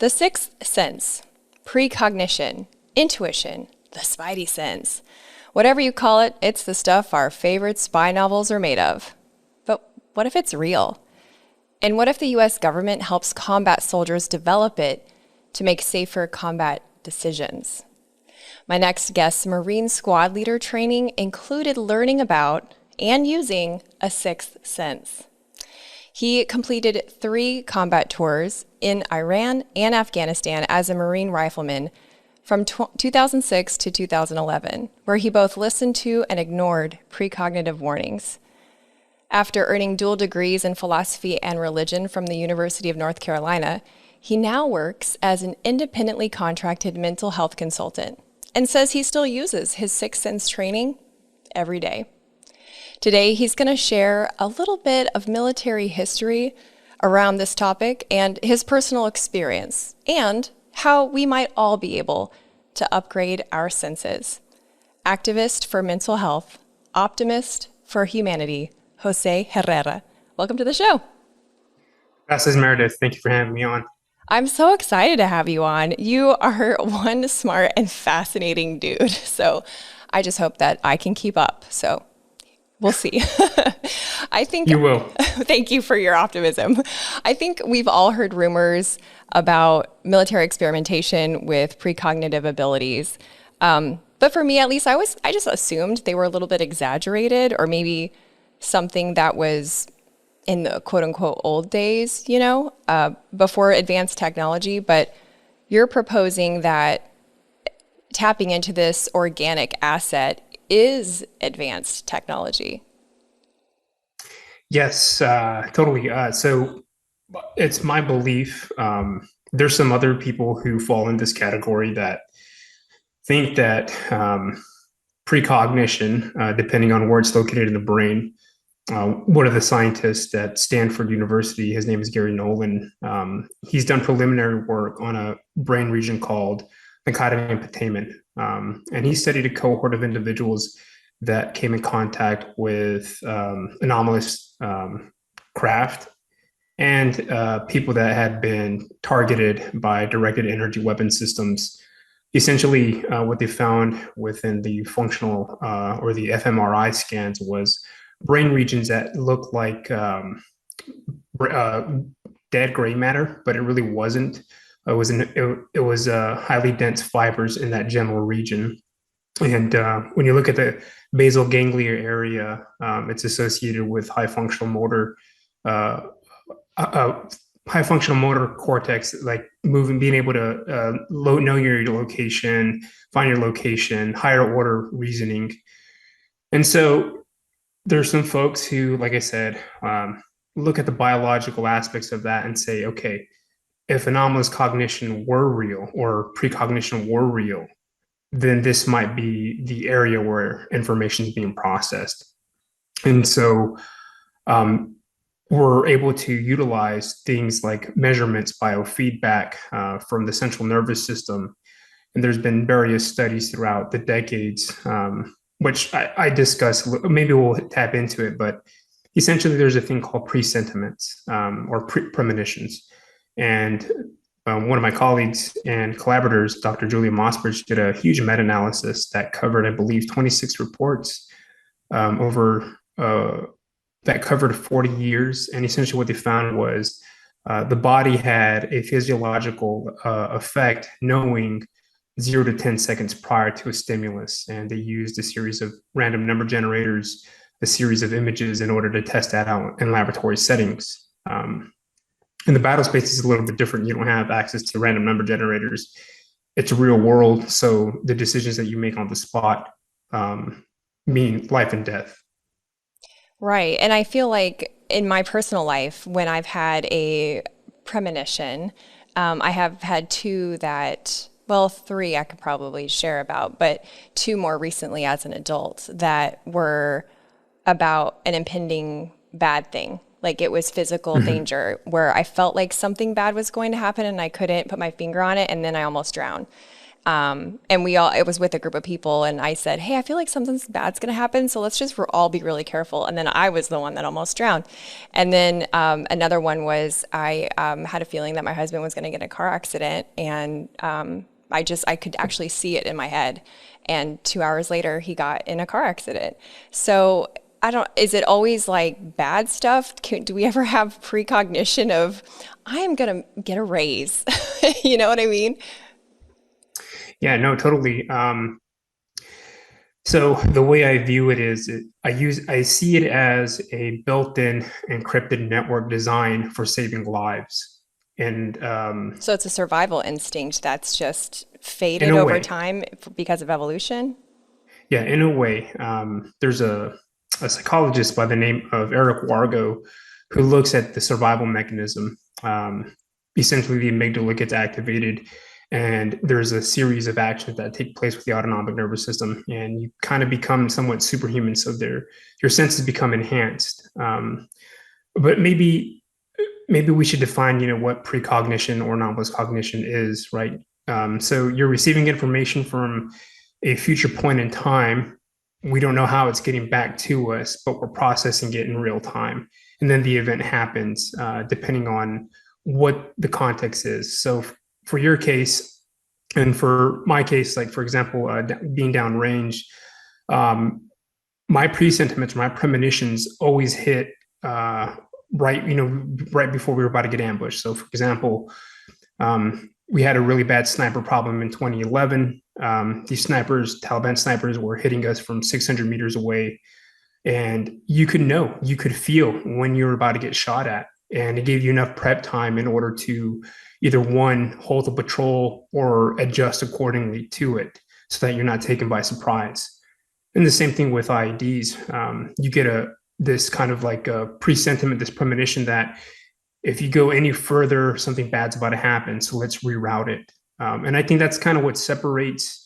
The sixth sense, precognition, intuition, the spidey sense. Whatever you call it, it's the stuff our favorite spy novels are made of. But what if it's real? And what if the US government helps combat soldiers develop it to make safer combat decisions? My next guest's Marine squad leader training included learning about and using a sixth sense. He completed 3 combat tours in Iran and Afghanistan as a Marine rifleman from 2006 to 2011, where he both listened to and ignored precognitive warnings. After earning dual degrees in philosophy and religion from the University of North Carolina, he now works as an independently contracted mental health consultant and says he still uses his sixth sense training every day. Today, he's going to share a little bit of military history around this topic and his personal experience, and how we might all be able to upgrade our senses. Activist for mental health, optimist for humanity, Jose Herrera. Welcome to the show. Gracias, Meredith. Thank you for having me on. I'm so excited to have you on. You are one smart and fascinating dude. So I just hope that I can keep up. So we'll see. I think you will. Thank you for your optimism. I think we've all heard rumors about military experimentation with precognitive abilities. But for me, at least, I just assumed they were a little bit exaggerated, or maybe something that was in the quote unquote old days, before advanced technology. But you're proposing that tapping into this organic asset is advanced technology. Yes, totally. So it's my belief. There's some other people who fall in this category that think that precognition, depending on where it's located in the brain, one of the scientists at Stanford University, his name is Gary Nolan, he's done preliminary work on a brain region called the and putamen. And he studied a cohort of individuals that came in contact with anomalous craft and people that had been targeted by directed energy weapon systems. Essentially, what they found within the functional or the fMRI scans was brain regions that looked like dead gray matter, but it really wasn't. It was highly dense fibers in that general region. And when you look at the basal ganglia area, it's associated with high functional motor cortex, like moving, being able to know your location, find your location, higher order reasoning. And so there's some folks who, like I said, look at the biological aspects of that and say, okay, if anomalous cognition were real or precognition were real, then this might be the area where information is being processed. And so we're able to utilize things like measurements, biofeedback from the central nervous system. And there's been various studies throughout the decades, which I discuss, maybe we'll tap into it, but essentially there's a thing called presentiments or premonitions. And one of my colleagues and collaborators, Dr. Julia Mossbridge, did a huge meta-analysis that covered, I believe, 26 reports that covered 40 years. And essentially what they found was the body had a physiological effect knowing 0 to 10 seconds prior to a stimulus. And they used a series of random number generators, a series of images in order to test that out in laboratory settings. And the battle space is a little bit different. You don't have access to random number generators. It's real world. So the decisions that you make on the spot mean life and death. Right. And I feel like in my personal life, when I've had a premonition, I have had 2 that, well, 3 I could probably share about, but 2 more recently as an adult that were about an impending bad thing. Like it was physical danger where I felt like something bad was going to happen and I couldn't put my finger on it, and then I almost drowned. And it was with a group of people, and I said, "Hey, I feel like something bad's going to happen, so let's just all be really careful." And then I was the one that almost drowned. And then another one was I had a feeling that my husband was going to get in a car accident, and I could actually see it in my head. And 2 hours later, he got in a car accident. So is it always like bad stuff? Do we ever have precognition of, I am going to get a raise? You know what I mean? Yeah, no, totally. So the way I view it is I see it as a built-in encrypted network design for saving lives. And So it's a survival instinct that's just in faded a over way, time because of evolution. yeah, in a way, there's a psychologist by the name of Eric Wargo who looks at the survival mechanism. Essentially, the amygdala gets activated, and there's a series of actions that take place with the autonomic nervous system, and you kind of become somewhat superhuman. So your senses become enhanced. But maybe we should define, what precognition or anomalous cognition is, right? So you're receiving information from a future point in time. We don't know how it's getting back to us, but we're processing it in real time. And then the event happens, depending on what the context is. So for your case, and for my case, like for example, being downrange, um, my presentiments, my premonitions always hit right, right before we were about to get ambushed. So, for example, we had a really bad sniper problem in 2011. These snipers, Taliban snipers, were hitting us from 600 meters away, and you could feel when you were about to get shot at, and it gave you enough prep time in order to either one, halt the patrol or adjust accordingly to it, so that you're not taken by surprise. And the same thing with IEDs. You get this kind of like a presentiment, this premonition that if you go any further, something bad's about to happen. So let's reroute it. And I think that's kind of what separates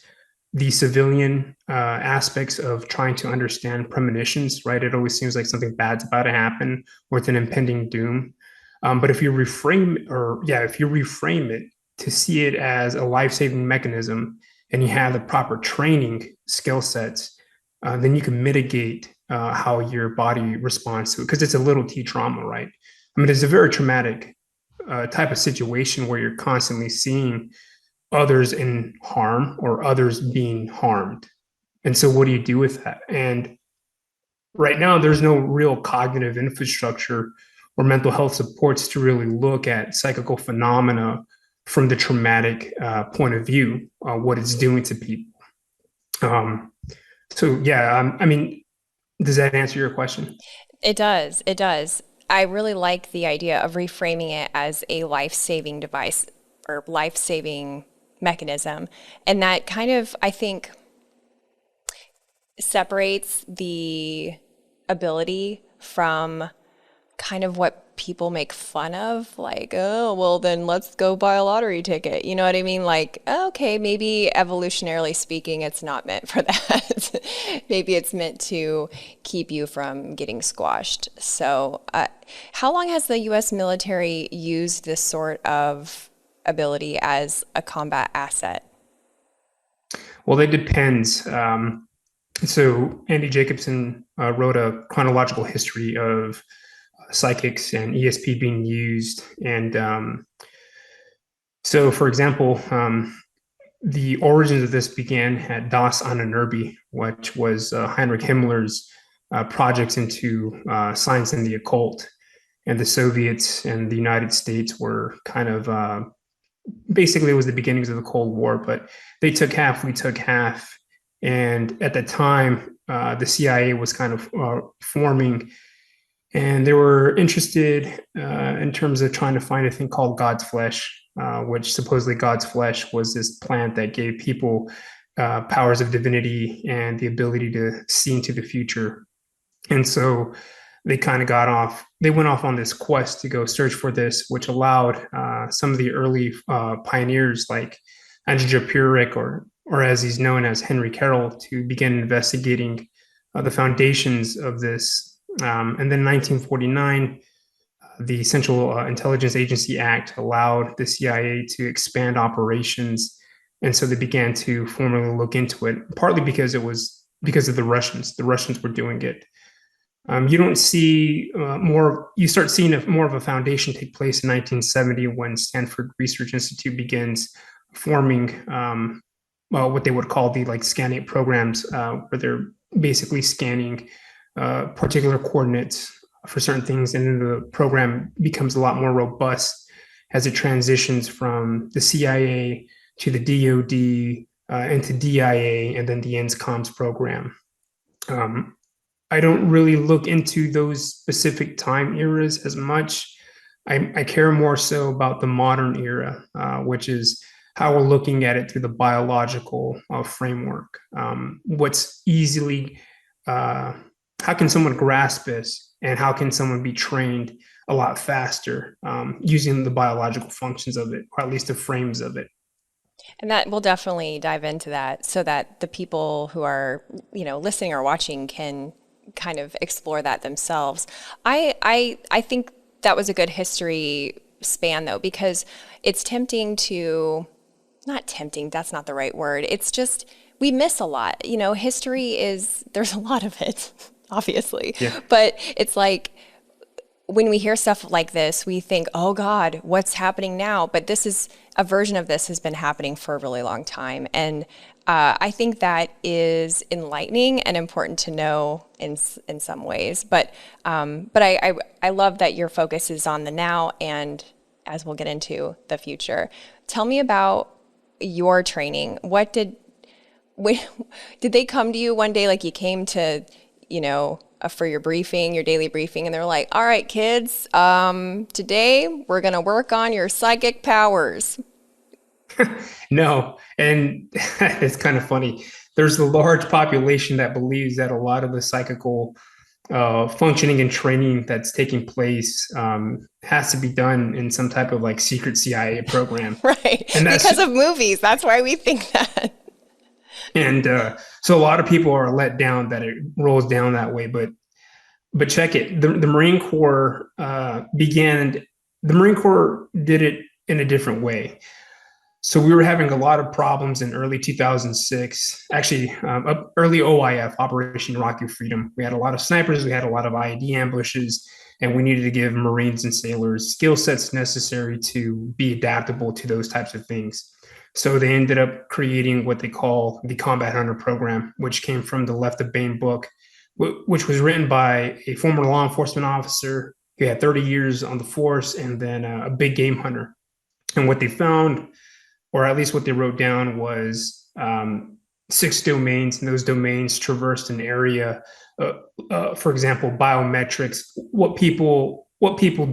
the civilian aspects of trying to understand premonitions, right? It always seems like something bad's about to happen or it's an impending doom. But if you reframe it to see it as a life-saving mechanism and you have the proper training skill sets, then you can mitigate how your body responds to it, because it's a little T trauma, right? I mean, it's a very traumatic type of situation where you're constantly seeing others in harm or others being harmed. And so, what do you do with that? And right now, there's no real cognitive infrastructure or mental health supports to really look at psychical phenomena from the traumatic point of view, what it's doing to people. So, yeah, I mean, does that answer your question? It does. It does. I really like the idea of reframing it as a life-saving device or life-saving mechanism. And that kind of, I think, separates the ability from kind of what people make fun of, like, oh, well, then let's go buy a lottery ticket. You know what I mean? Like, okay, maybe evolutionarily speaking, it's not meant for that. Maybe it's meant to keep you from getting squashed. So, how long has the US military used this sort of ability as a combat asset? Well, it depends. So Andy Jacobson wrote a chronological history of psychics and ESP being used. And so, for example, the origins of this began at Das Ahnenerbe, which was Heinrich Himmler's projects into science and the occult. And the Soviets and the United States were kind of basically, it was the beginnings of the Cold War, but they took half, we took half. And at the time, the CIA was kind of forming, and they were interested in terms of trying to find a thing called God's flesh, which supposedly God's flesh was this plant that gave people powers of divinity and the ability to see into the future. And so they went off on this quest to go search for this, which allowed some of the early pioneers like Andrzej Purek, or as he's known as Henry Carroll, to begin investigating the foundations of this. And then in 1949, the Central Intelligence Agency Act allowed the CIA to expand operations And so they began to formally look into it, partly because it was because of the Russians. The Russians were doing it. You don't see you start seeing more of a foundation take place in 1970 when Stanford Research Institute begins forming what they would call the like scanning programs, where they're basically scanning particular coordinates for certain things. And then the program becomes a lot more robust as it transitions from the CIA to the DoD into DIA and then the ENSCOMS program. I don't really look into those specific time eras as much. I care more so about the modern era, which is how we're looking at it through the biological framework. What's easily, how can someone grasp this, and how can someone be trained a lot faster using the biological functions of it, or at least the frames of it? And that we'll definitely dive into that so that the people who are, listening or watching can kind of explore that themselves. I think that was a good history span though, because it's tempting to, not tempting, that's not the right word. It's just, we miss a lot. History is, there's a lot of it, obviously. Yeah. But it's like, when we hear stuff like this, we think, oh God, what's happening now? But a version of this has been happening for a really long time. And I think that is enlightening and important to know in some ways. But I love that your focus is on the now and, as we'll get into, the future. Tell me about your training. Did they come to you one day, like you came to, for your briefing, your daily briefing, and they're like, all right, kids, today we're going to work on your psychic powers? No, and it's kind of funny. There's a large population that believes that a lot of the psychical functioning and training that's taking place has to be done in some type of like secret CIA program. Right. And that's Because of movies. That's why we think that. and so a lot of people are let down that it rolls down that way. But check it. The Marine Corps The Marine Corps did it in a different way. So we were having a lot of problems in early 2006, actually early OIF, Operation Iraqi Freedom. We had a lot of snipers, we had a lot of IED ambushes, and we needed to give Marines and sailors skill sets necessary to be adaptable to those types of things. So they ended up creating what they call the Combat Hunter Program, which came from the Left of Bane book, which was written by a former law enforcement officer who had 30 years on the force and then a big game hunter. And what they found, or at least what they wrote down, was 6 domains, and those domains traversed an area. For example, biometrics, what people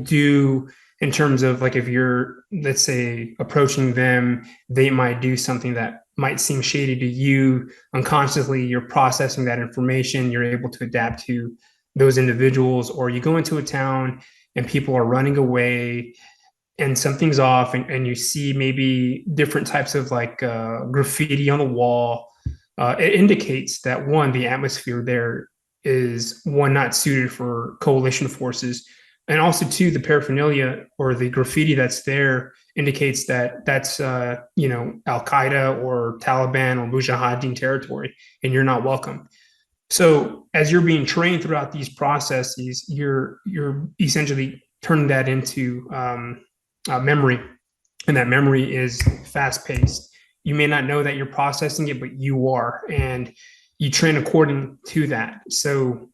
do in terms of like if you're, let's say, approaching them, they might do something that might seem shady to you. Unconsciously, you're processing that information. You're able to adapt to those individuals, or you go into a town and people are running away and something's off, and you see maybe different types of like graffiti on the wall. It indicates that one, the atmosphere there is one not suited for coalition forces, and also two, the paraphernalia or the graffiti that's there indicates that that's Al Qaeda or Taliban or Mujahideen territory, and you're not welcome. So as you're being trained throughout these processes, you're essentially turning that into memory, and that memory is fast paced. You may not know that you're processing it, but you are, and you train according to that. So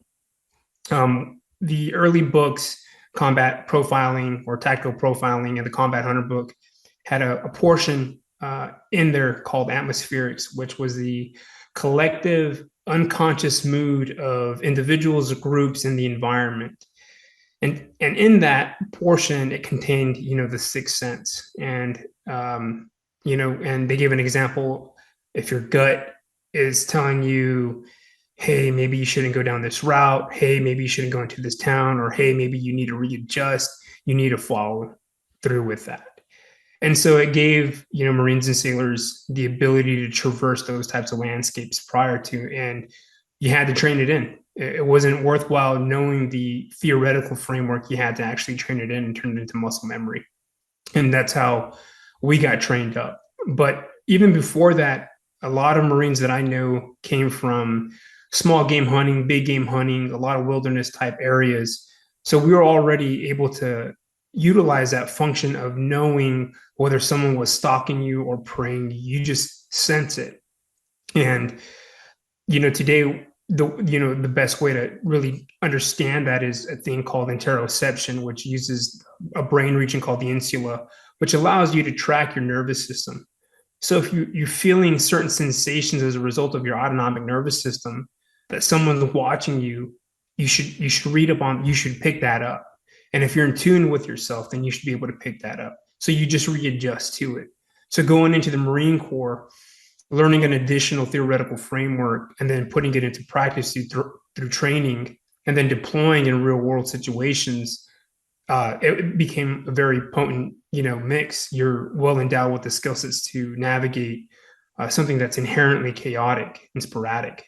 the early books, Combat Profiling or Tactical Profiling, and the Combat Hunter book had a portion in there called Atmospherics, which was the collective unconscious mood of individuals, groups, and the environment. And in that portion, it contained, the sixth sense. And, and they gave an example. If your gut is telling you, hey, maybe you shouldn't go down this route. Hey, maybe you shouldn't go into this town. Or, hey, maybe you need to readjust. You need to follow through with that. And so it gave, Marines and sailors the ability to traverse those types of landscapes prior to, and you had to train it in. It wasn't worthwhile knowing the theoretical framework. You had to actually train it in and turn it into muscle memory. And that's how we got trained up. But even before that, a lot of Marines that I know came from small game hunting, big game hunting, a lot of wilderness type areas. So we were already able to utilize that function of knowing whether someone was stalking you or preying. You just sense it. And today, the best way to really understand that is a thing called interoception, which uses a brain region called the insula, which allows you to track your nervous system. So if you're feeling certain sensations as a result of your autonomic nervous system, that someone's watching you, you should read up on, you should pick that up. And if you're in tune with yourself, then you should be able to pick that up. So you just readjust to it. So going into the Marine Corps, learning an additional theoretical framework and then putting it into practice through training and then deploying in real world situations, it became a very potent, mix. You're well endowed with the skill sets to navigate something that's inherently chaotic and sporadic.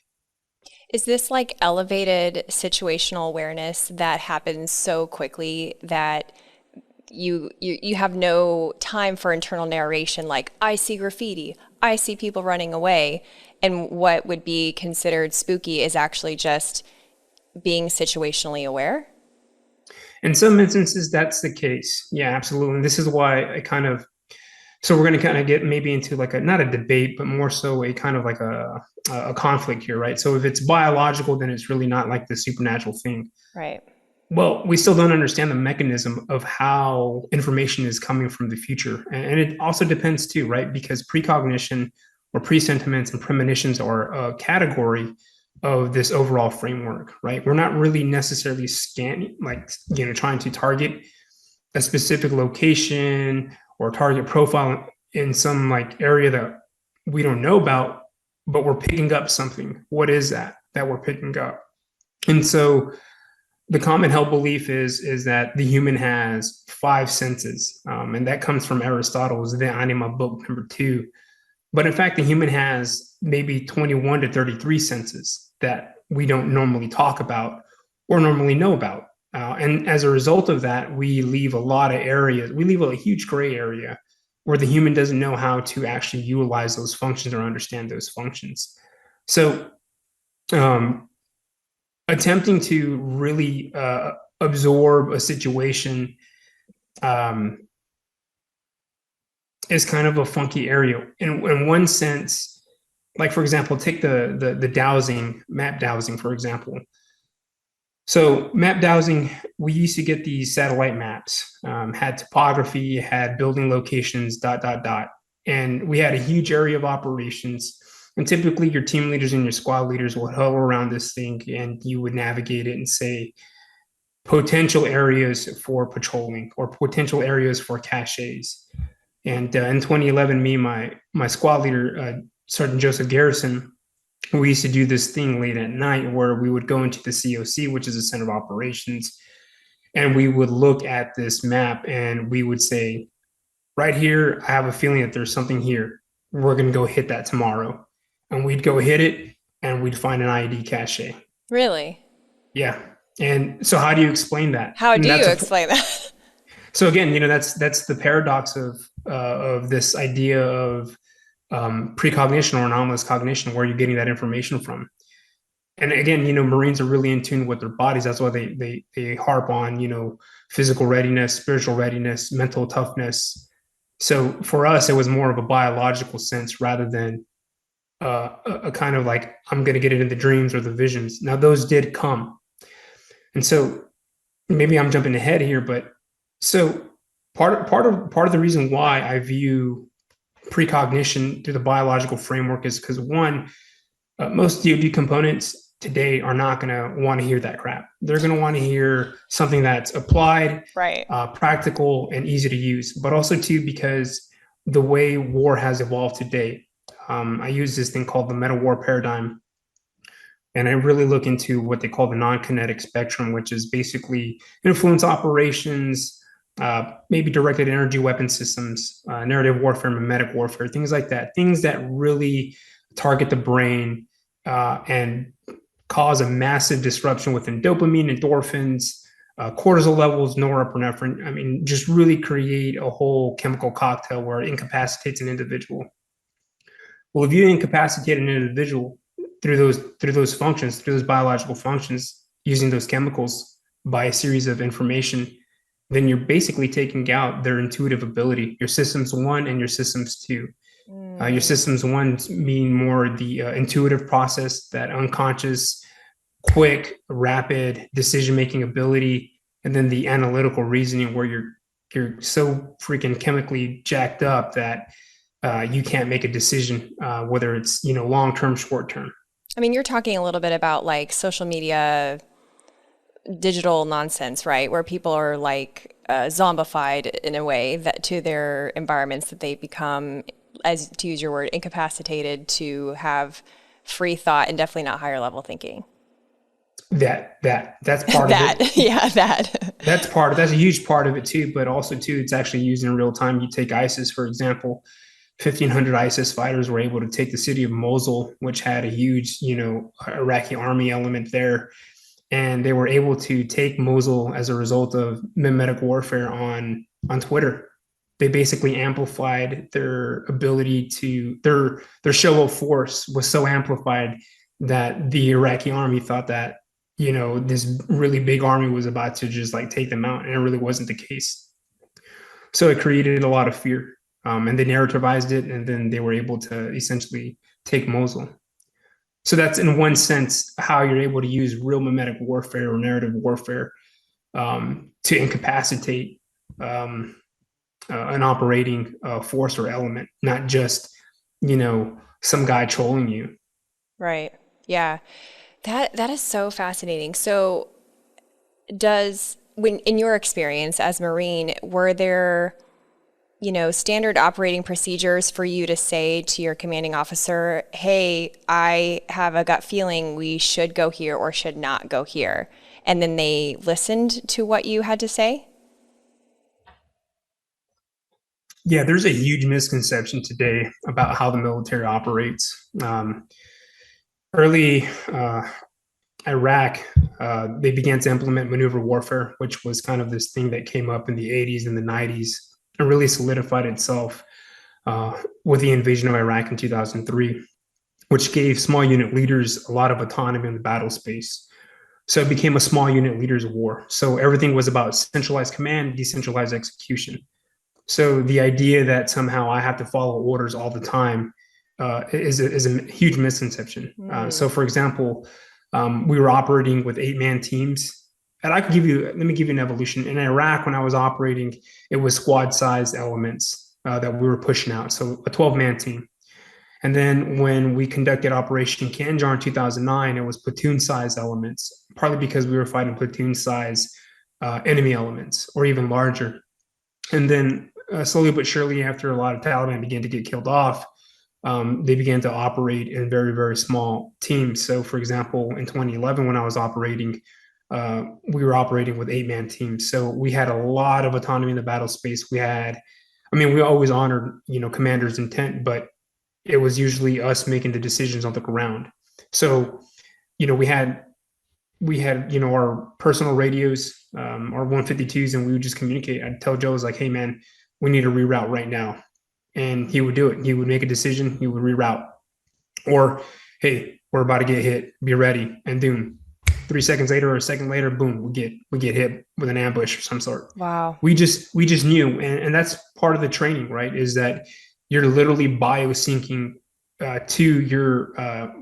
Is this like elevated situational awareness that happens so quickly that you have no time for internal narration, like I see graffiti, I see people running away, and what would be considered spooky is actually just being situationally aware? In some instances, that's the case. Yeah, absolutely. And this is why so we're going to kind of get maybe into like not a debate, but more so a kind of like a conflict here, right? So if it's biological, then it's really not like the supernatural thing. Right. Well, we still don't understand the mechanism of how information is coming from the future. And it also depends too, right? Because precognition or presentiments and premonitions are a category of this overall framework, right? We're not really necessarily scanning, like, trying to target a specific location or target profile in some like area that we don't know about, but we're picking up something. What is that we're picking up? And so the common held belief is that the human has five senses, and that comes from Aristotle's De Anima, book number 2. But in fact, the human has maybe 21 to 33 senses that we don't normally talk about or normally know about. And as a result of that, we leave a lot of areas, we leave a huge gray area where the human doesn't know how to actually utilize those functions or understand those functions. So, attempting to really absorb a situation is kind of a funky area. In one sense, like for example, take the dowsing, map dowsing, for example. So map dowsing, we used to get these satellite maps, had topography, had building locations, ... And we had a huge area of operations. And typically your team leaders and your squad leaders would huddle around this thing and you would navigate it and say potential areas for patrolling or potential areas for caches. And in 2011, me, my squad leader, Sergeant Joseph Garrison, we used to do this thing late at night where we would go into the COC, which is the center of operations, and we would look at this map and we would say, right here, I have a feeling that there's something here. We're going to go hit that tomorrow. And we'd go hit it and we'd find an IED cache. Really? Yeah. And so how do you explain that? How do you explain that? So again, that's the paradox of this idea of precognition or anomalous cognition, where you're getting that information from. And again, Marines are really in tune with their bodies. That's why they harp on, physical readiness, spiritual readiness, mental toughness. So for us, it was more of a biological sense rather than a kind of like, I'm going to get it in the dreams or the visions. Now those did come. And so maybe I'm jumping ahead here, but so part of the reason why I view precognition through the biological framework is because one, most DoD components today are not going to want to hear that crap. They're going to want to hear something that's applied, right, practical, and easy to use. But also too, because the way war has evolved today, I use this thing called the meta war paradigm, and I really look into what they call the non-kinetic spectrum, which is basically influence operations, maybe directed energy weapon systems, narrative warfare, mimetic warfare, things like that. Things that really target the brain and cause a massive disruption within dopamine, endorphins, cortisol levels, norepinephrine. I mean, just really create a whole chemical cocktail where it incapacitates an individual. Well, if you incapacitate an individual through those functions, through those biological functions, using those chemicals by a series of information, then you're basically taking out their intuitive ability, your systems one and your systems two. Your systems one being more the intuitive process, that unconscious, quick, rapid decision-making ability, and then the analytical reasoning where you're so freaking chemically jacked up that you can't make a decision, whether it's long-term, short-term. I mean, you're talking a little bit about like social media, digital nonsense, right? Where people are like zombified in a way that to their environments that they become, as to use your word, incapacitated to have free thought and definitely not higher level thinking. That's part of it. That, yeah, that. That's a huge part of it too, but also too, it's actually used in real time. You take ISIS, for example. 1,500 ISIS fighters were able to take the city of Mosul, which had a huge, Iraqi army element there. And they were able to take Mosul as a result of mimetic warfare on Twitter. They basically amplified their ability to their show of force was so amplified that the Iraqi army thought that this really big army was about to just like take them out, and it really wasn't the case. So it created a lot of fear, and they narrativized it, and then they were able to essentially take Mosul. So that's in one sense how you're able to use real mimetic warfare or narrative warfare to incapacitate an operating force or element, not just some guy trolling you. Right. Yeah. That is so fascinating. So does when in your experience as Marine, were there, standard operating procedures for you to say to your commanding officer, hey, I have a gut feeling we should go here or should not go here? And then they listened to what you had to say? Yeah, there's a huge misconception today about how the military operates. Early Iraq, they began to implement maneuver warfare, which was kind of this thing that came up in the 80s and the 90s and really solidified itself with the invasion of Iraq in 2003, which gave small unit leaders a lot of autonomy in the battle space. So it became a small unit leaders war. So everything was about centralized command, decentralized execution. So the idea that somehow I have to follow orders all the time is a huge misconception. So, for example, we were operating with 8-man teams. And let me give you an evolution. In Iraq, when I was operating, it was squad-sized elements that we were pushing out. So a 12-man team. And then when we conducted Operation Kanjar in 2009, it was platoon-sized elements, partly because we were fighting platoon-sized enemy elements or even larger. And then slowly but surely, after a lot of Taliban began to get killed off, they began to operate in very, very small teams. So, for example, in 2011, when I was operating, we were operating with 8-man teams. So we had a lot of autonomy in the battle space. We always honored, commander's intent, but it was usually us making the decisions on the ground. So, we had our personal radios, our 152s, and we would just communicate. I'd tell Joe, I was like, hey man, we need to reroute right now. And he would do it. He would make a decision, he would reroute. Or, hey, we're about to get hit, be ready. And boom, 3 seconds later or a second later, boom, we get hit with an ambush of some sort. Wow. We just knew. And that's part of the training, right? Is that you're literally biosyncing to your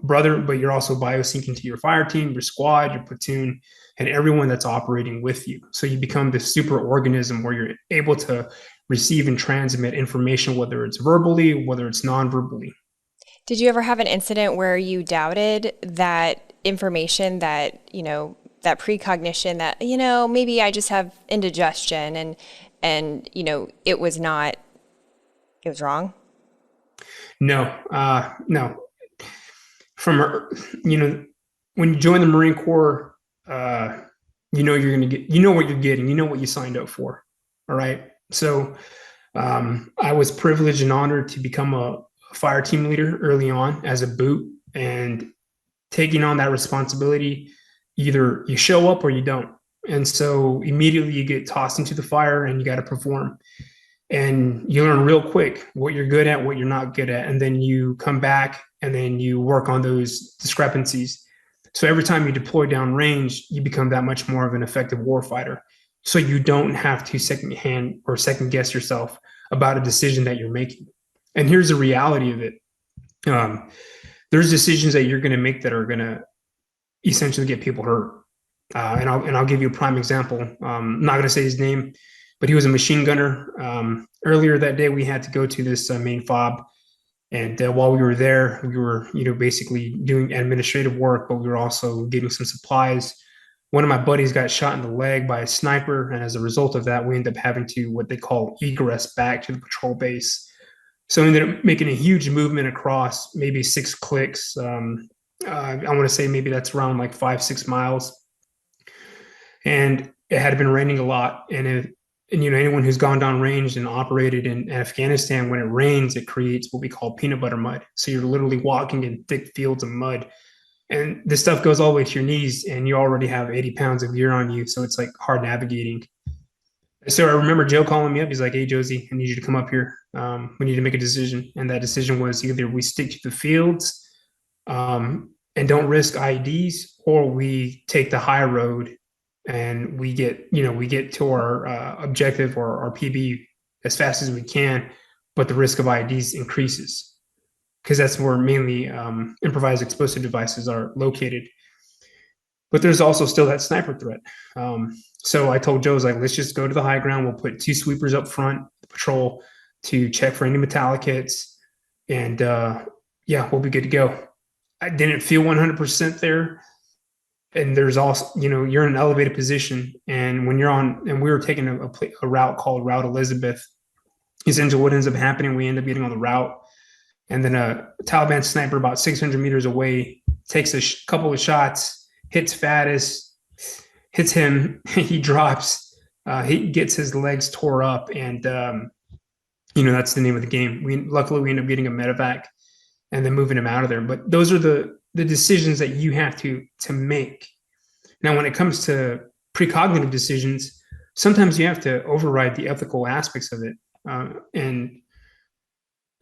brother, but you're also biosyncing to your fire team, your squad, your platoon, and everyone that's operating with you. So you become this super organism where you're able to receive and transmit information, whether it's verbally, whether it's non-verbally. Did you ever have an incident where you doubted that information, that, that precognition, that, maybe I just have indigestion and it was wrong? No. When you join the Marine Corps, you're going to get, what you're getting, what you signed up for. All right. So I was privileged and honored to become a fire team leader early on as a boot, and taking on that responsibility, either you show up or you don't. And so immediately you get tossed into the fire and you got to perform. and you learn real quick what you're good at, what you're not good at, and then you come back and then you work on those discrepancies. So every time you deploy downrange, you become that much more of an effective warfighter. So you don't have to second guess yourself about a decision that you're making. And here's the reality of it. There's decisions that you're going to make that are going to essentially get people hurt. And I'll give you a prime example. I'm not going to say his name, but he was a machine gunner. Earlier that day, we had to go to this main fob, and while we were there, we were basically doing administrative work, but we were also getting some supplies. One of my buddies got shot in the leg by a sniper, and as a result of that, we ended up having to what they call egress back to the patrol base. So we ended up making a huge movement across maybe 6 clicks. I want to say maybe that's around like 5-6 miles. And it had been raining a lot. And anyone who's gone down range and operated in Afghanistan, when it rains, it creates what we call peanut butter mud. So you're literally walking in thick fields of mud. And this stuff goes all the way to your knees, and you already have 80 pounds of gear on you. So it's like hard navigating. So I remember Joe calling me up. He's like, "Hey, Josie, I need you to come up here. We need to make a decision." And that decision was either we stick to the fields and don't risk IEDs, or we take the high road and we get to our objective or our PB as fast as we can, but the risk of IEDs increases because that's where mainly improvised explosive devices are located. But there's also still that sniper threat. So I told Joe, I was like, let's just go to the high ground. We'll put 2 sweepers up front, patrol, to check for any metallic hits. And we'll be good to go. I didn't feel 100% there. And there's also, you're in an elevated position. And when you're on, and we were taking a route called Route Elizabeth. Essentially what ends up happening, we end up getting on the route. And then a Taliban sniper about 600 meters away takes a couple of shots, hits Faddis, hits him, he drops, he gets his legs tore up, and that's the name of the game. Luckily we end up getting a medevac and then moving him out of there. But those are the decisions that you have to make. Now, when it comes to precognitive decisions, sometimes you have to override the ethical aspects of it. And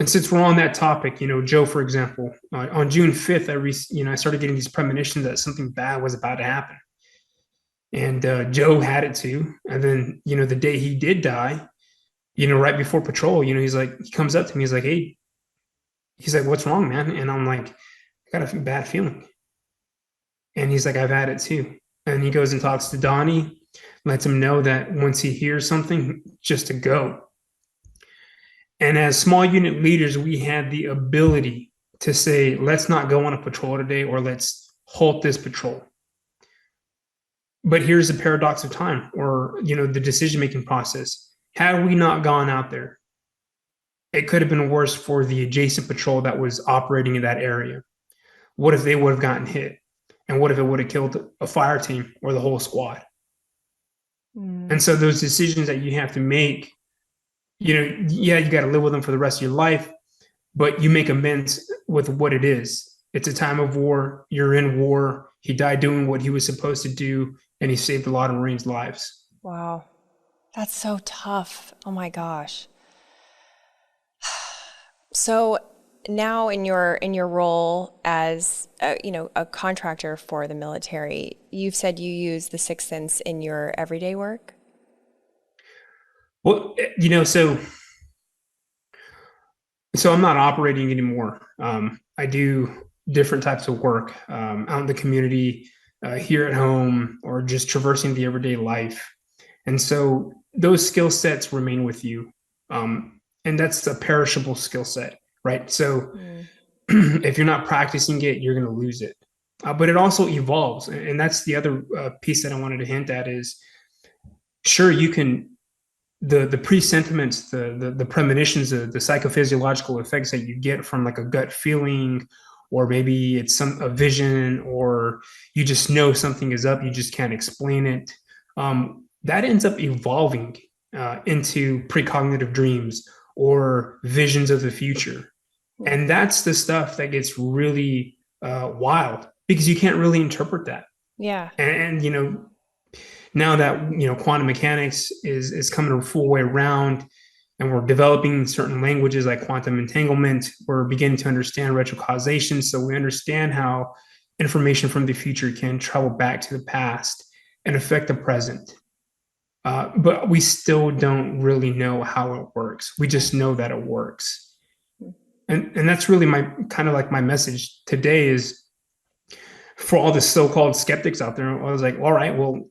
since we're on that topic, Joe, for example, on June 5th, I started getting these premonitions that something bad was about to happen. And Joe had it too. And then, the day he did die, right before patrol, he comes up to me, he's like, "Hey," he's like, "What's wrong, man?" And I'm like, "I got a bad feeling." And he's like, "I've had it too." And he goes and talks to Donnie, lets him know that once he hears something, just to go. And as small unit leaders, we had the ability to say, let's not go on a patrol today, or let's halt this patrol. But here's the paradox of time, or, the decision-making process. Had we not gone out there, it could have been worse for the adjacent patrol that was operating in that area. What if they would have gotten hit? And what if it would have killed a fire team or the whole squad? And so those decisions that you have to make, you got to live with them for the rest of your life, but you make amends with what it is. It's a time of war. You're in war. He died doing what he was supposed to do, and he saved a lot of Marines' lives. Wow. That's so tough. Oh my gosh. So now in your role as a contractor for the military, you've said you use the sixth sense in your everyday work? Well, so I'm not operating anymore. I do different types of work out in the community, here at home, or just traversing the everyday life. And so those skill sets remain with you. And that's a perishable skill set, right? So if you're not practicing it, you're going to lose it. But it also evolves. And that's the other piece that I wanted to hint at is, sure, you can, the pre-sentiments, the premonitions, the psychophysiological effects that you get from like a gut feeling, or maybe it's a vision, or you just know something is up, you just can't explain it. That ends up evolving into precognitive dreams or visions of the future. And that's the stuff that gets really wild, because you can't really interpret that. Yeah. And now that quantum mechanics is coming a full way around, and we're developing certain languages like quantum entanglement. We're beginning to understand retrocausation. So we understand how information from the future can travel back to the past and affect the present. But we still don't really know how it works. We just know that it works. And that's really my kind of like my message today is for all the so-called skeptics out there. I was like, all right, well,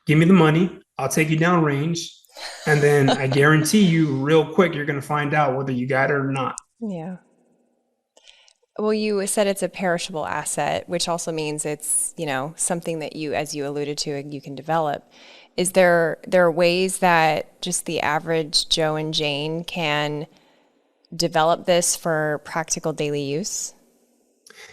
give me the money. I'll take you downrange. And then I guarantee you real quick, you're going to find out whether you got it or not. Yeah. Well, you said it's a perishable asset, which also means it's, something that you, as you alluded to, you can develop. Is there are ways that just the average Joe and Jane can develop this for practical daily use?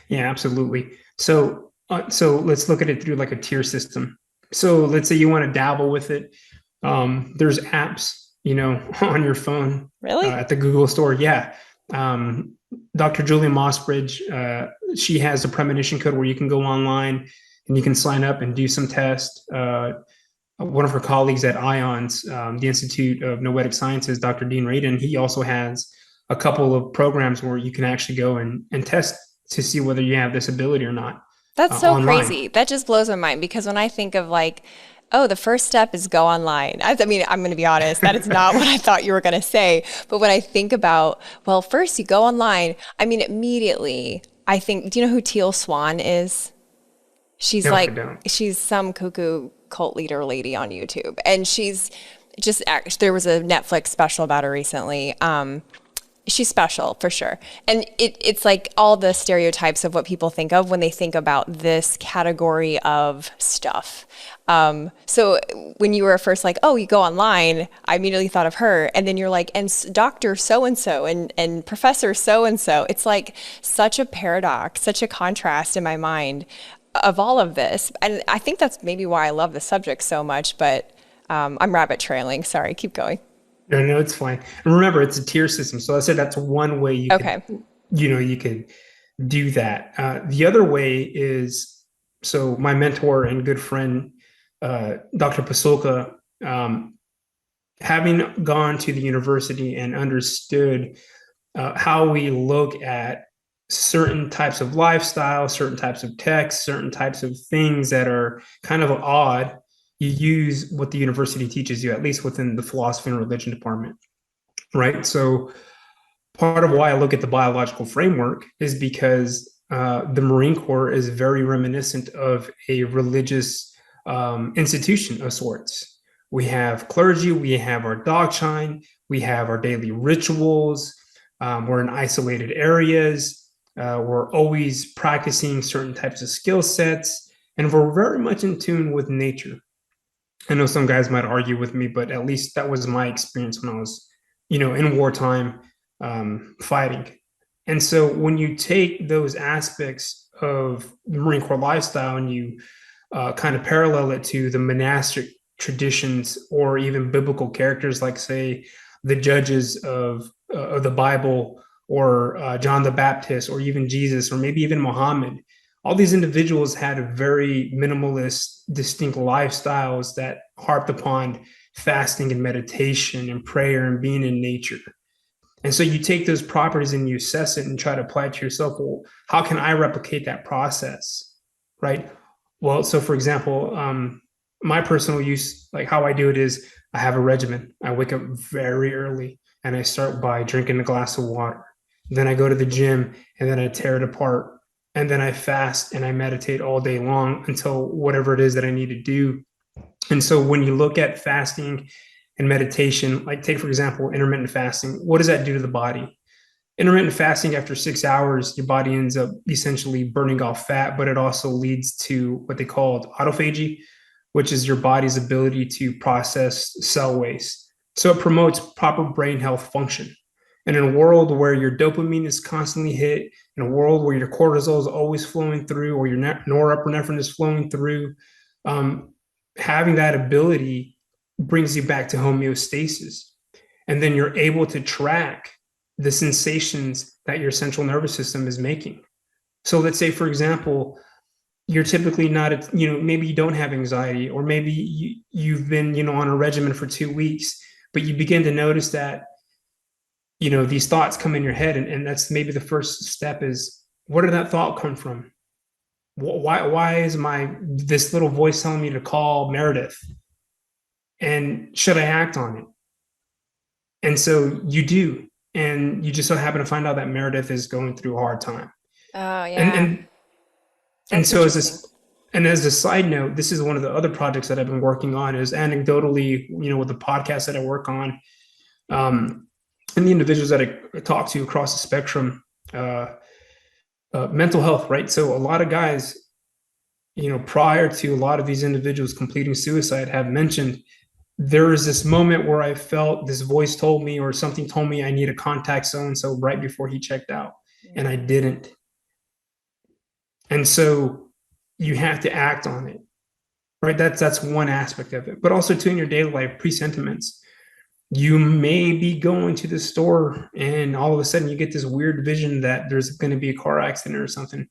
Yeah, absolutely. So let's look at it through like a tier system. So let's say you want to dabble with it. There's apps, on your phone Really? at the Google store. Yeah. Dr. Julia Mossbridge, she has a premonition code where you can go online and you can sign up and do some tests. One of her colleagues at IONS, the Institute of Noetic Sciences, Dr. Dean Radin, he also has a couple of programs where you can actually go and test to see whether you have this ability or not. That's so Online. crazy. That just blows my mind because when I think of like, oh, the first step is go online. I mean, I'm going to be honest, that is not what I thought you were going to say. But when I think about, well, first you go online, I mean, immediately I think, do you know who Teal Swan is? She's No, I like, don't. she's some cuckoo cult leader lady on YouTube. And she's just, there was a Netflix special about her recently. She's special for sure. And it's like all the stereotypes of what people think of when they think about this category of stuff. So when you were first like, oh, you go online, I immediately thought of her. And then you're like, and Dr. So-and-so and Professor so-and-so. It's like such a paradox, such a contrast in my mind of all of this. And I think that's maybe why I love the subject so much, but I'm rabbit trailing. Sorry, keep going. No, it's fine. And remember, it's a tier system. So I said that's one way you Okay. could, you could do that. The other way is, so my mentor and good friend, Dr. Pasulka, having gone to the university and understood how we look at certain types of lifestyle, certain types of text, certain types of things that are kind of odd, you use what the university teaches you, at least within the philosophy and religion department, right? So part of why I look at the biological framework is because the Marine Corps is very reminiscent of a religious institution of sorts. We have clergy, we have our doctrine, we have our daily rituals, we're in isolated areas, we're always practicing certain types of skill sets, and we're very much in tune with nature. I know some guys might argue with me, but at least that was my experience when I was, in wartime fighting. And so when you take those aspects of the Marine Corps lifestyle and you kind of parallel it to the monastic traditions or even biblical characters like, say, the judges of the Bible or John the Baptist or even Jesus or maybe even Muhammad, all these individuals had very minimalist, distinct lifestyles that harped upon fasting and meditation and prayer and being in nature. And so you take those properties and you assess it and try to apply it to yourself. Well, how can I replicate that process? Right. Well, so for example, my personal use, like how I do it is I have a regimen. I wake up very early and I start by drinking a glass of water. Then I go to the gym and then I tear it apart. And then I fast and I meditate all day long until whatever it is that I need to do. And so when you look at fasting and meditation, like take, for example, intermittent fasting, what does that do to the body? Intermittent fasting, after 6 hours, your body ends up essentially burning off fat, but it also leads to what they call autophagy, which is your body's ability to process cell waste. So it promotes proper brain health function. And in a world where your dopamine is constantly hit, in a world where your cortisol is always flowing through, or your norepinephrine is flowing through, having that ability brings you back to homeostasis. And then you're able to track the sensations that your central nervous system is making. So let's say, for example, you're typically not, maybe you don't have anxiety, or maybe you've been, on a regimen for 2 weeks, but you begin to notice that these thoughts come in your head, and that's maybe the first step is, where did that thought come from? Why is this little voice telling me to call Meredith? And should I act on it? And so you do, and you just so happen to find out that Meredith is going through a hard time. Oh, And yeah. and and That's so interesting. as a side note, this is one of the other projects that I've been working on, is anecdotally, with the podcast that I work on, and the individuals that I talk to across the spectrum, uh, mental health, right? So a lot of guys, prior to a lot of these individuals completing suicide, have mentioned, there was this moment where I felt this voice told me, or something told me, I need to contact so and so right before he checked out, and I didn't. And so you have to act on it, right? That's one aspect of it. But also, too, in your daily life, presentiments. You may be going to the store, and all of a sudden you get this weird vision that there's going to be a car accident or something.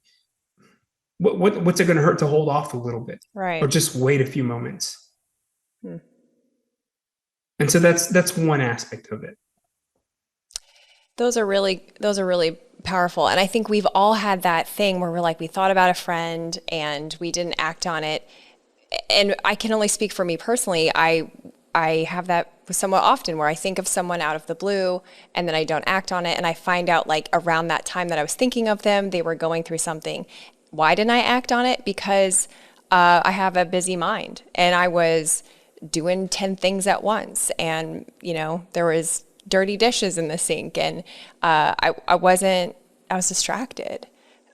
What's it going to hurt to hold off a little bit, or Right. just wait a few moments? Hmm. And so that's one aspect of it. Those are really powerful. And I think we've all had that thing where we're like, we thought about a friend and we didn't act on it. And I can only speak for me personally. I have that somewhat often where I think of someone out of the blue and then I don't act on it. And I find out, like, around that time that I was thinking of them, they were going through something. Why didn't I act on it? Because I have a busy mind and I was doing 10 things at once. And, there was dirty dishes in the sink, and I was distracted.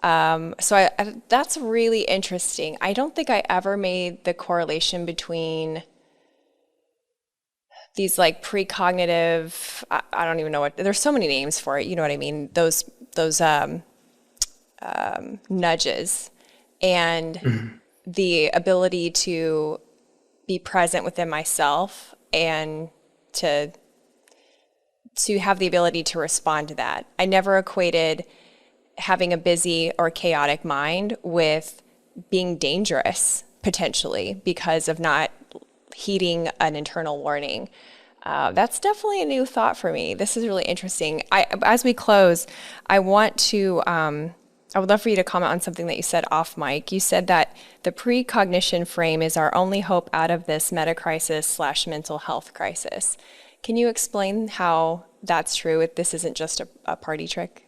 So that's really interesting. I don't think I ever made the correlation between these, like, precognitive, I don't even know there's so many names for it. You know what I mean? Those nudges and Mhm. the ability to be present within myself and to have the ability to respond to that. I never equated having a busy or chaotic mind with being dangerous potentially because of not heeding an internal warning. That's definitely a new thought for me. This is really interesting. As we close, I want to, I would love for you to comment on something that you said off mic. You said that the precognition frame is our only hope out of this meta crisis / mental health crisis. Can you explain how that's true? If this isn't just a party trick?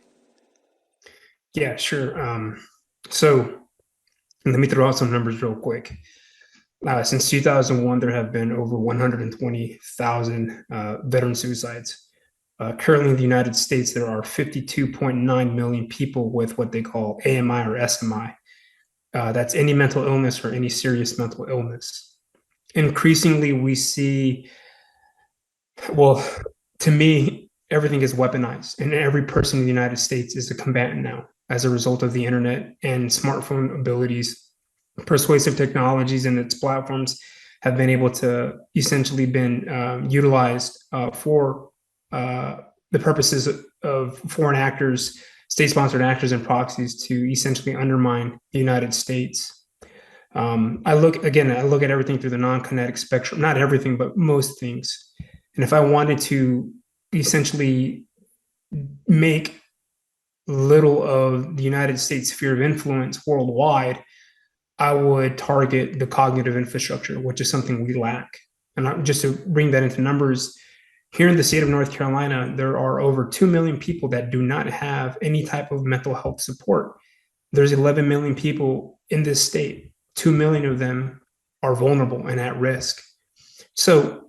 Yeah, sure. So let me throw out some numbers real quick. Since 2001, there have been over 120,000 veteran suicides. Currently in the United States, there are 52.9 million people with what they call AMI or SMI. That's any mental illness or any serious mental illness. Increasingly, we see, well, to me, everything is weaponized, and every person in the United States is a combatant now as a result of the internet and smartphone abilities. Persuasive technologies and its platforms have been able to essentially been utilized for the purposes of foreign actors, state-sponsored actors, and proxies to essentially undermine the United States. I look at everything through the non-kinetic spectrum, not everything, but most things. And if I wanted to essentially make little of the United States sphere of influence worldwide, I would target the cognitive infrastructure, which is something we lack. And just to bring that into numbers, here in the state of North Carolina, there are over 2 million people that do not have any type of mental health support. There's 11 million people in this state. 2 million of them are vulnerable and at risk. So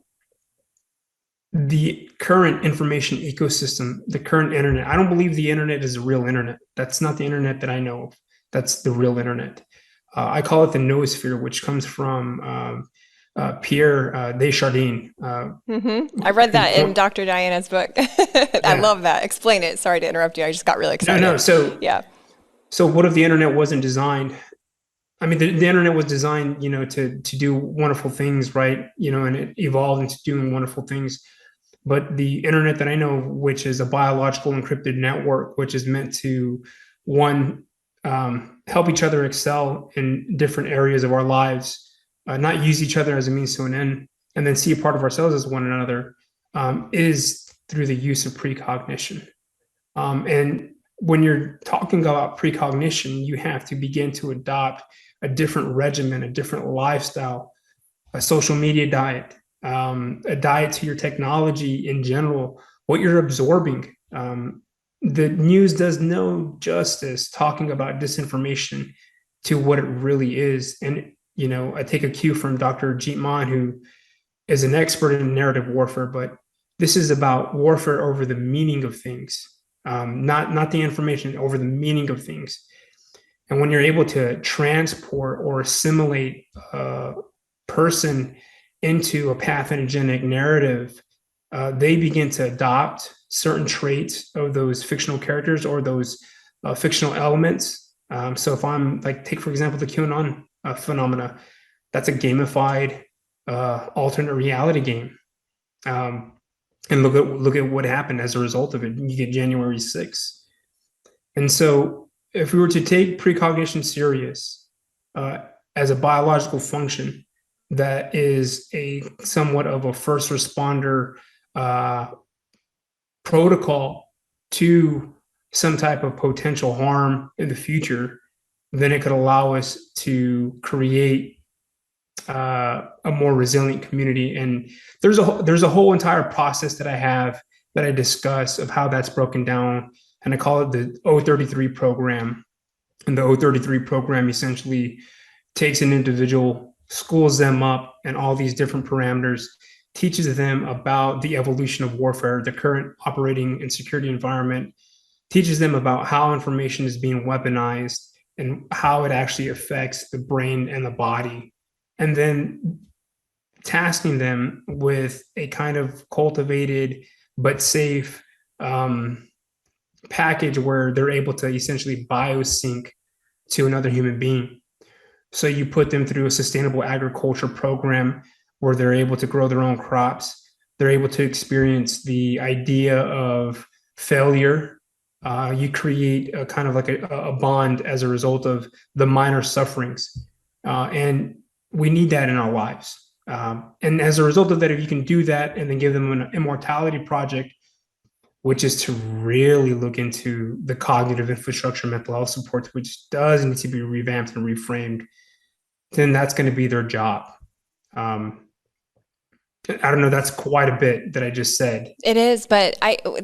the current information ecosystem, the current internet, I don't believe the internet is the real internet. That's not the internet that I know of. That's the real internet. I call it the noosphere, which comes from Pierre Desjardins. I read Who that in coined, Dr. Diana's book. I yeah, love that. Explain it. Sorry to interrupt you. I just got really no. excited. Yeah. So what if the internet wasn't designed? I mean, the internet was designed, to do wonderful things, right? And it evolved into doing wonderful things. But the internet that I know, which is a biological encrypted network, which is meant to, one, help each other excel in different areas of our lives, not use each other as a means to an end, and then see a part of ourselves as one another, is through the use of precognition. And when you're talking about precognition, you have to begin to adopt a different regimen, a different lifestyle, a social media diet, a diet to your technology in general, what you're absorbing. The news does no justice talking about disinformation to what it really is. And, I take a cue from Dr. Jeet Maan, who is an expert in narrative warfare, but this is about warfare over the meaning of things, not the information, over the meaning of things. And when you're able to transport or assimilate a person into a pathogenic narrative, they begin to adopt certain traits of those fictional characters or those fictional elements. So if I'm like, take for example, the QAnon phenomena, that's a gamified alternate reality game. And look at what happened as a result of it. You get January 6th. And so if we were to take precognition serious as a biological function that is a somewhat of a first responder protocol to some type of potential harm in the future, then it could allow us to create a more resilient community. And there's a whole entire process that I discuss of how that's broken down, and I call it the O33 program. And the O33 program essentially takes an individual, schools them up in all these different parameters, teaches them about the evolution of warfare, the current operating and security environment, teaches them about how information is being weaponized and how it actually affects the brain and the body. And then tasking them with a kind of cultivated but safe package where they're able to essentially biosync to another human being. So you put them through a sustainable agriculture program where they're able to grow their own crops. They're able to experience the idea of failure. You create a kind of like a bond as a result of the minor sufferings. And we need that in our lives. And as a result of that, if you can do that and then give them an immortality project, which is to really look into the cognitive infrastructure, mental health support, which does need to be revamped and reframed, then that's going to be their job. I don't know, that's quite a bit that I just said. It is, but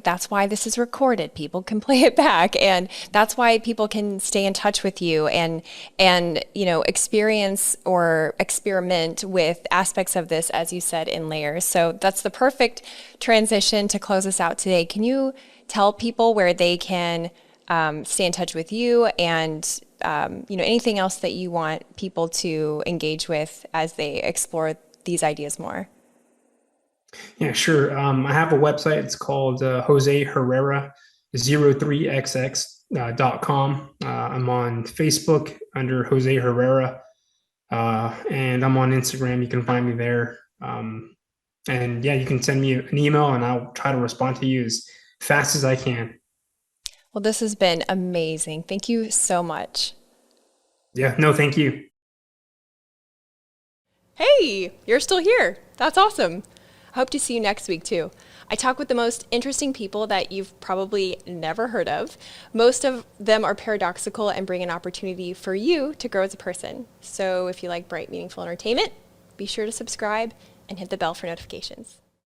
that's why this is recorded. People can play it back, and that's why people can stay in touch with you and experience or experiment with aspects of this, as you said, in layers. So that's the perfect transition to close us out today. Can you tell people where they can stay in touch with you and anything else that you want people to engage with as they explore these ideas more? Yeah, sure. I have a website. It's called Jose Herrera 03xx.com. I'm on Facebook under Jose Herrera, and I'm on Instagram. You can find me there. And yeah, you can send me an email and I'll try to respond to you as fast as I can. Well, this has been amazing. Thank you so much. Yeah, no, thank you. Hey, you're still here. That's awesome. I hope to see you next week too. I talk with the most interesting people that you've probably never heard of. Most of them are paradoxical and bring an opportunity for you to grow as a person. So if you like bright, meaningful entertainment, be sure to subscribe and hit the bell for notifications.